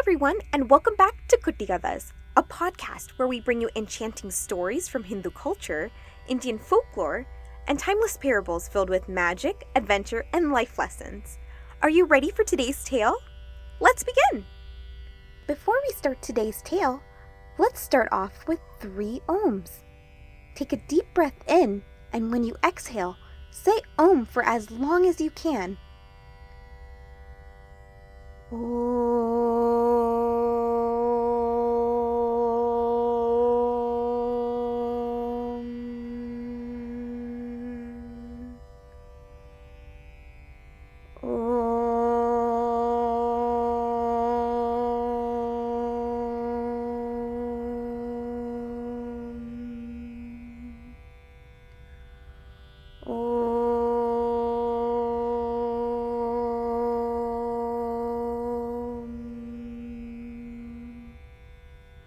everyone, and welcome back to Kuttigathas, a podcast where we bring you enchanting stories from Hindu culture, Indian folklore, and timeless parables filled with magic, adventure, and life lessons. Are you ready for today's tale? Let's begin! Before we start today's tale, let's start off with 3 ohms. Take a deep breath in, and when you exhale, say Om for as long as you can.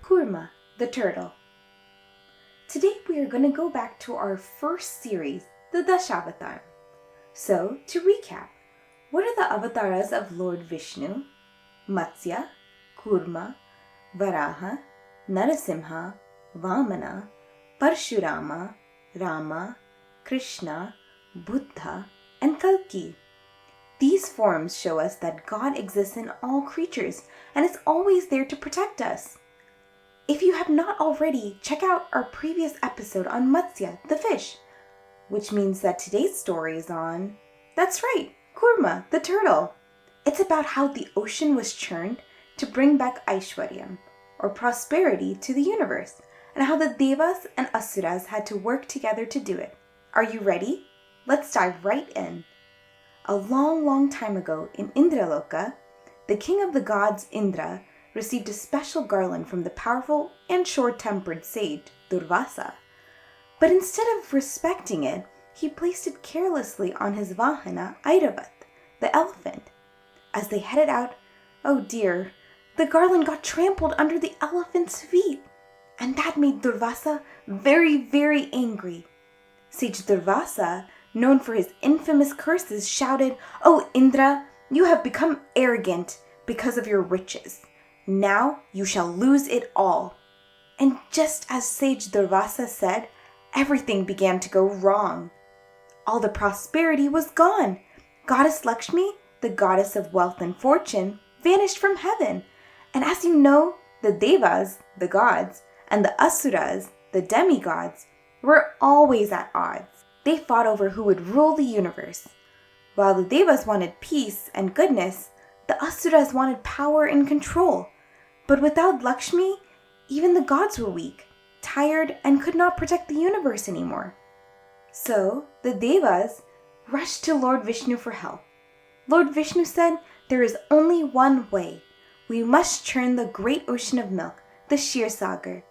Kurma, the turtle. Today we are going to go back to our first series, the Dashavatara. So, to recap, what are the avatars of Lord Vishnu? Matsya, Kurma, Varaha, Narasimha, Vamana, Parshurama, Rama, Krishna, Buddha, and Kalki. These forms show us that God exists in all creatures and is always there to protect us. If you have not already, check out our previous episode on Matsya, the fish, which means that today's story is on, that's right, Kurma, the turtle. It's about how the ocean was churned to bring back Aishwaryam, or prosperity, to the universe, and how the Devas and Asuras had to work together to do it. Are you ready? Let's dive right in. A long time ago in Indraloka, the king of the gods, Indra, received a special garland from the powerful and short-tempered sage, Durvasa. But instead of respecting it, he placed it carelessly on his Vahana, Airavat, the elephant. As they headed out, oh dear, the garland got trampled under the elephant's feet, and that made Durvasa very angry. Sage Durvasa, known for his infamous curses, shouted, "Oh Indra, you have become arrogant because of your riches. Now you shall lose it all." And just as Sage Durvasa said, everything began to go wrong. All the prosperity was gone. Goddess Lakshmi, the goddess of wealth and fortune, vanished from heaven. And as you know, the Devas, the gods, and the Asuras, the demigods, were always at odds. They fought over who would rule the universe. While the Devas wanted peace and goodness, the Asuras wanted power and control. But without Lakshmi, even the gods were weak, tired, and could not protect the universe anymore. So, the Devas rushed to Lord Vishnu for help. Lord Vishnu said, "There is only one way. We must churn the great ocean of milk, the Kshirssagar.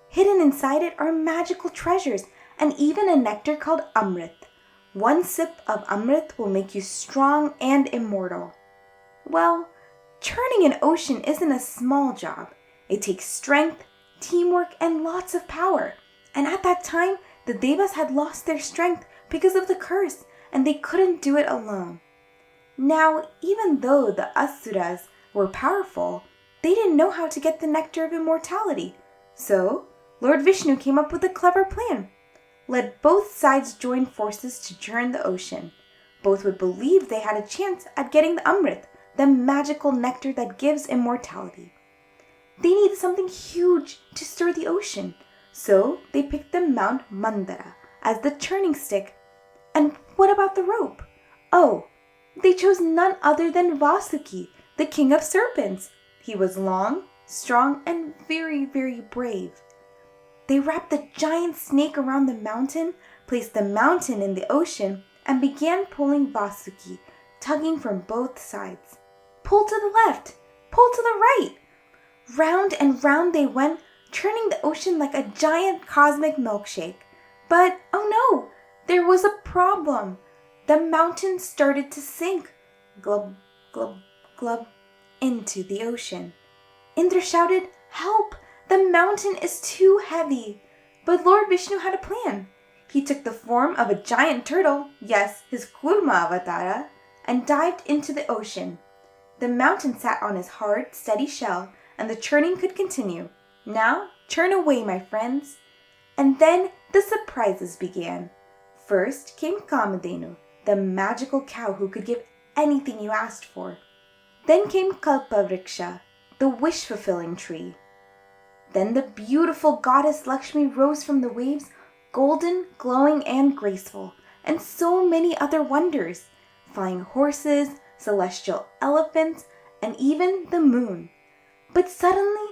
Hidden inside it are magical treasures and even a nectar called Amrit. One sip of Amrit will make you strong and immortal." Well, churning an ocean isn't a small job. It takes strength, teamwork, and lots of power. And at that time, the Devas had lost their strength because of the curse, and they couldn't do it alone. Now, even though the Asuras were powerful, they didn't know how to get the nectar of immortality. So, Lord Vishnu came up with a clever plan. Let both sides join forces to churn the ocean. Both would believe they had a chance at getting the Amrit, the magical nectar that gives immortality. They needed something huge to stir the ocean, so they picked the Mount Mandara as the churning stick. And what about the rope? Oh, they chose none other than Vasuki, the king of serpents. He was long, strong, and very brave. They wrapped the giant snake around the mountain, placed the mountain in the ocean, and began pulling Vasuki, tugging from both sides. Pull to the left, pull to the right. Round and round they went, churning the ocean like a giant cosmic milkshake. But, oh no, there was a problem. The mountain started to sink, glub, glub, glub, into the ocean. Indra shouted, "Help! The mountain is too heavy." But Lord Vishnu had a plan. He took the form of a giant turtle, yes, his Kurma avatara, and dived into the ocean. The mountain sat on his hard, steady shell, and the churning could continue. Now, churn away, my friends. And then the surprises began. First came Kamadhenu, the magical cow who could give anything you asked for. Then came Kalpavriksha, the wish-fulfilling tree. Then the beautiful goddess Lakshmi rose from the waves, golden, glowing, and graceful, and so many other wonders, flying horses, celestial elephants, and even the moon. But suddenly,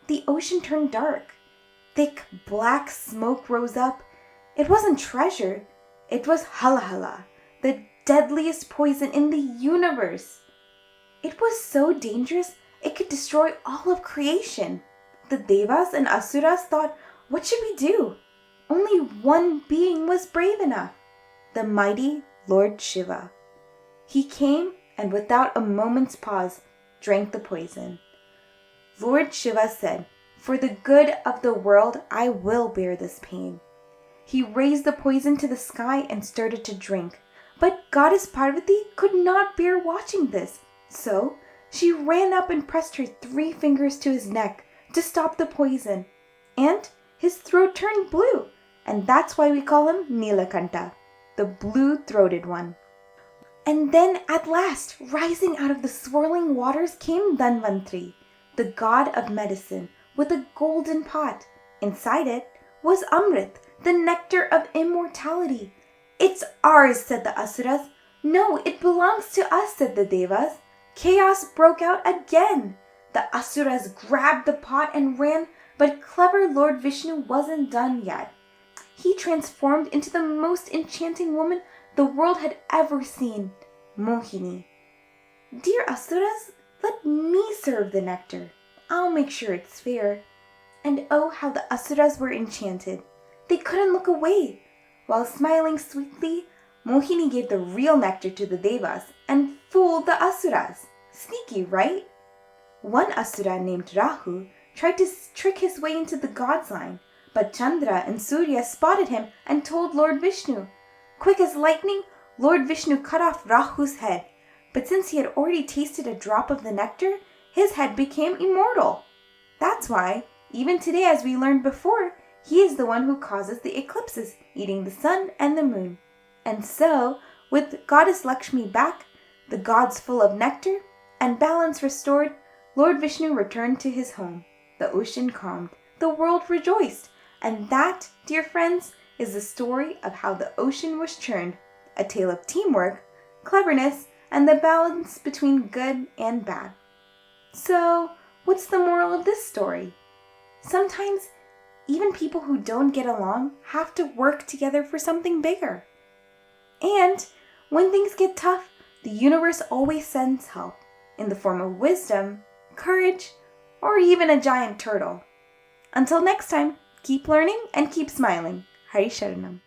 the ocean turned dark. Thick black smoke rose up. It wasn't treasure, it was halahala, the deadliest poison in the universe. It was so dangerous it could destroy all of creation. The devas and asuras thought, what should we do? Only one being was brave enough, the mighty Lord Shiva. He came and without a moment's pause drank the poison. Lord Shiva said, for the good of the world, I will bear this pain. He raised the poison to the sky and started to drink. But Goddess Parvati could not bear watching this. So she ran up and pressed her 3 fingers to his neck to stop the poison. And his throat turned blue. And that's why we call him Nilakanta, the blue-throated one. And then at last, rising out of the swirling waters came Dhanvantri, the god of medicine, with a golden pot. Inside it was Amrit, the nectar of immortality. It's ours, said the Asuras. No, it belongs to us, said the Devas. Chaos broke out again. The Asuras grabbed the pot and ran, but clever Lord Vishnu wasn't done yet. He transformed into the most enchanting woman the world had ever seen, Mohini. Dear Asuras, let me serve the nectar. I'll make sure it's fair. And oh, how the Asuras were enchanted. They couldn't look away. While smiling sweetly, Mohini gave the real nectar to the Devas and fooled the Asuras. Sneaky, right? One Asura named Rahu tried to trick his way into the god's line, but Chandra and Surya spotted him and told Lord Vishnu. Quick as lightning, Lord Vishnu cut off Rahu's head, but since he had already tasted a drop of the nectar, his head became immortal. That's why, even today as we learned before, he is the one who causes the eclipses, eating the sun and the moon. And so, with Goddess Lakshmi back, the gods full of nectar, and balance restored, Lord Vishnu returned to his home. The ocean calmed, the world rejoiced, and that, dear friends, is the story of how the ocean was churned, a tale of teamwork, cleverness, and the balance between good and bad. So, what's the moral of this story? Sometimes, even people who don't get along have to work together for something bigger. And when things get tough, the universe always sends help in the form of wisdom, courage, or even a giant turtle. Until next time, keep learning and keep smiling. Hari Sharanam.